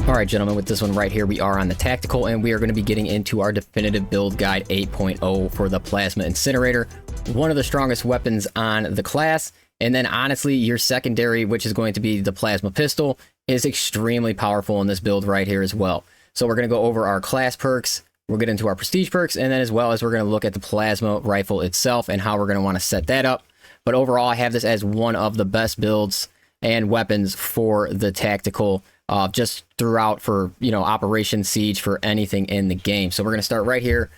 Alright gentlemen, with this one right here, we are on the tactical, and we are going to be getting into our definitive build guide 8.0 for the Plasma Incinerator. One of the strongest weapons on the class, and then honestly, your secondary, which is going to be the Plasma Pistol, is extremely powerful in this build right here as well. So we're going to go over our class perks, we'll get into our prestige perks, and then as well as we're going to look at the Plasma Rifle itself and how we're going to want to set that up. But overall, I have this as one of the best builds and weapons for the tactical, just throughout for, you know, Operation Siege, for anything in the game. So we're going to start right here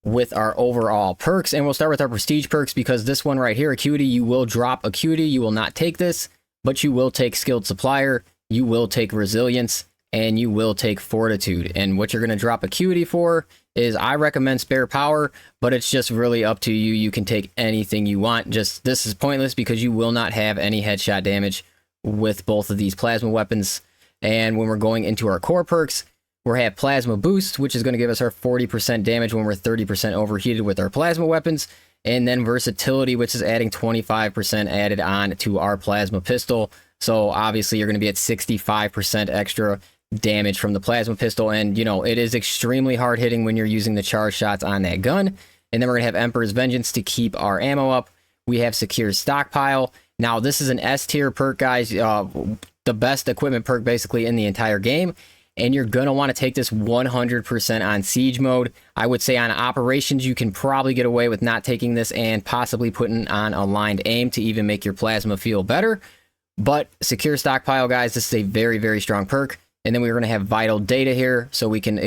with our overall perks, and we'll start with our prestige perks, because this one right here, Acuity, you will drop Acuity. You will not take this, but you will take Skilled Supplier, you will take Resilience, and you will take Fortitude. And what you're going to drop Acuity for is, I recommend Spare Power, but it's just really up to you. You can take anything you want. Just, this is pointless because you will not have any headshot damage with both of these plasma weapons. And when we're going into our core perks, we have Plasma Boost, which is going to give us our 40% damage when we're 30% overheated with our plasma weapons. And then Versatility, which is adding 25% added on to our plasma pistol. So obviously you're going to be at 65% extra damage from the plasma pistol. And, you know, it is extremely hard hitting when you're using the charge shots on that gun. And then we're going to have Emperor's Vengeance to keep our ammo up. We have Secure Stockpile. Now, this is an S tier perk, guys. The best equipment perk basically in the entire game. And you're going to want to take this 100% on siege mode. I would say on operations, you can probably get away with not taking this and possibly putting on aligned aim to even make your plasma feel better. But Secure Stockpile, guys, this is a very, very strong perk. And then we're going to have Vital Data here, so we can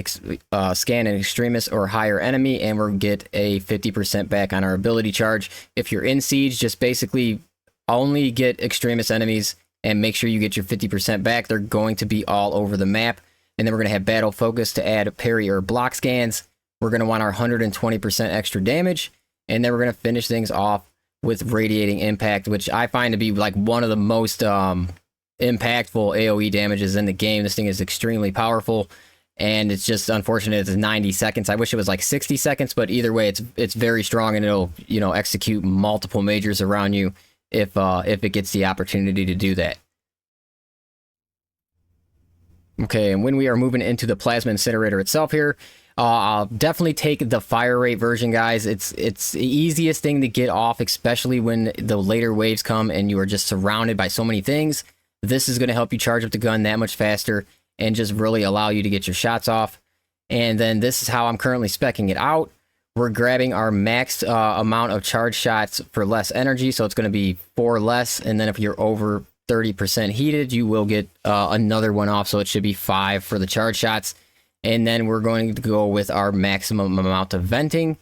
scan an extremist or higher enemy, and we'll get a 50% back on our ability charge. If you're in siege, just basically only get extremist enemies and make sure you get your 50% back. They're going to be all over the map. And then we're going to have Battle Focus to add parry or block scans. We're going to want our 120% extra damage. And then we're going to finish things off with Radiating Impact, which I find to be like one of the most impactful AoE damages in the game. This thing is extremely powerful. And it's just unfortunate it's 90 seconds. I wish it was like 60 seconds, but either way, it's very strong, and it'll, you know, execute multiple majors around you if it gets the opportunity to do that. Okay, and when we are moving into the Plasma Incinerator itself here, I'll definitely take the fire rate version, guys. It's the easiest thing to get off, especially when the later waves come and you are just surrounded by so many things. This is going to help you charge up the gun that much faster and just really allow you to get your shots off. And then this is how I'm currently speccing it out. We're grabbing our max amount of charge shots for less energy, so it's going to be 4 less. And then if you're over 30% heated, you will get another one off, so it should be 5 for the charge shots. And then we're going to go with our maximum amount of venting.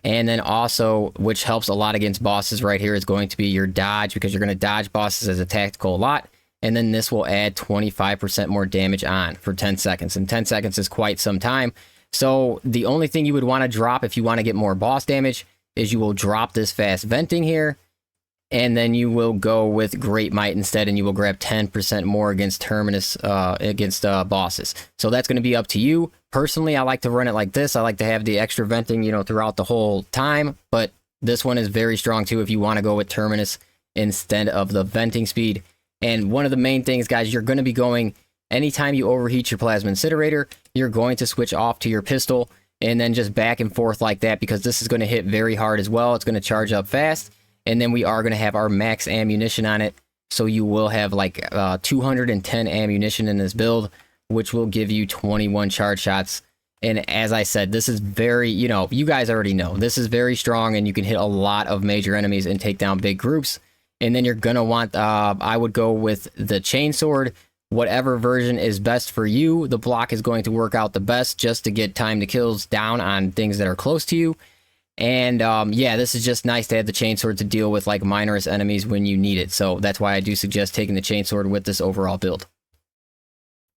And then also, which helps a lot against bosses right here, is going to be your dodge, because you're going to dodge bosses as a tactical a lot. And then this will add 25% more damage on for 10 seconds. And 10 seconds is quite some time. So the only thing you would want to drop if you want to get more boss damage is you will drop this fast venting here. And then you will go with Great Might instead, and you will grab 10% more against Terminus, against bosses. So that's going to be up to you. Personally, I like to run it like this. I like to have the extra venting, you know, throughout the whole time. But this one is very strong too if you want to go with Terminus instead of the venting speed. And one of the main things, guys, you're going to be going, anytime you overheat your Plasma Incinerator, you're going to switch off to your pistol and then just back and forth like that, because this is going to hit very hard as well. It's going to charge up fast. And then we are going to have our max ammunition on it. So you will have like 210 ammunition in this build, which will give you 21 charge shots. And as I said, this is very, you know, you guys already know, this is very strong, and you can hit a lot of major enemies and take down big groups. And then you're going to want, I would go with the Chainsword. Whatever version is best for you, the block is going to work out the best just to get time to kills down on things that are close to you. And yeah, this is just nice to have the Chainsword to deal with like minorous enemies when you need it. So that's why I do suggest taking the Chainsword with this overall build.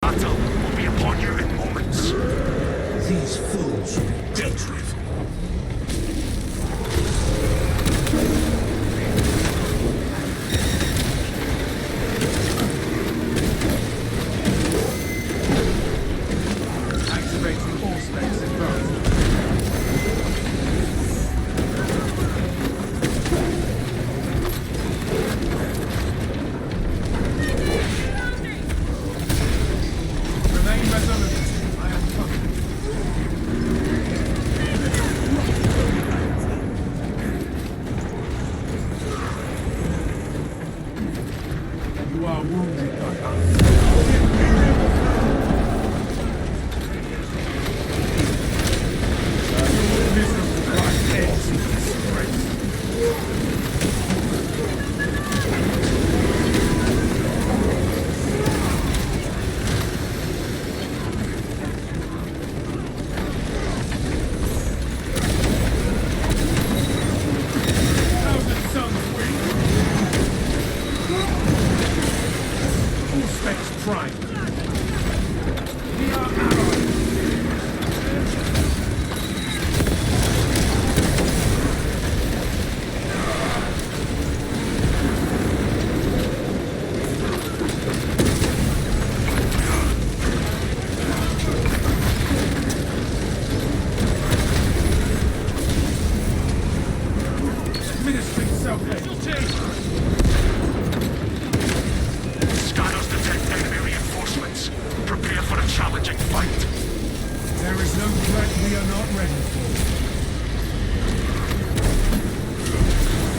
Battle will be upon you in moments. These fools will be dealt with. Activating all specs in front. ally! We are allies! Administering self-casualty! Scanners detect enemy reinforcements. Prepare for a challenging fight. There is no threat we are not ready for.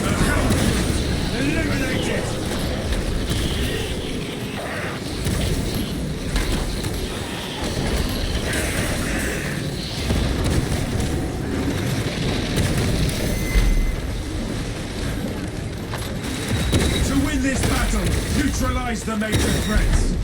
The Hellhound! Eliminated! To win this battle, neutralize the major threats.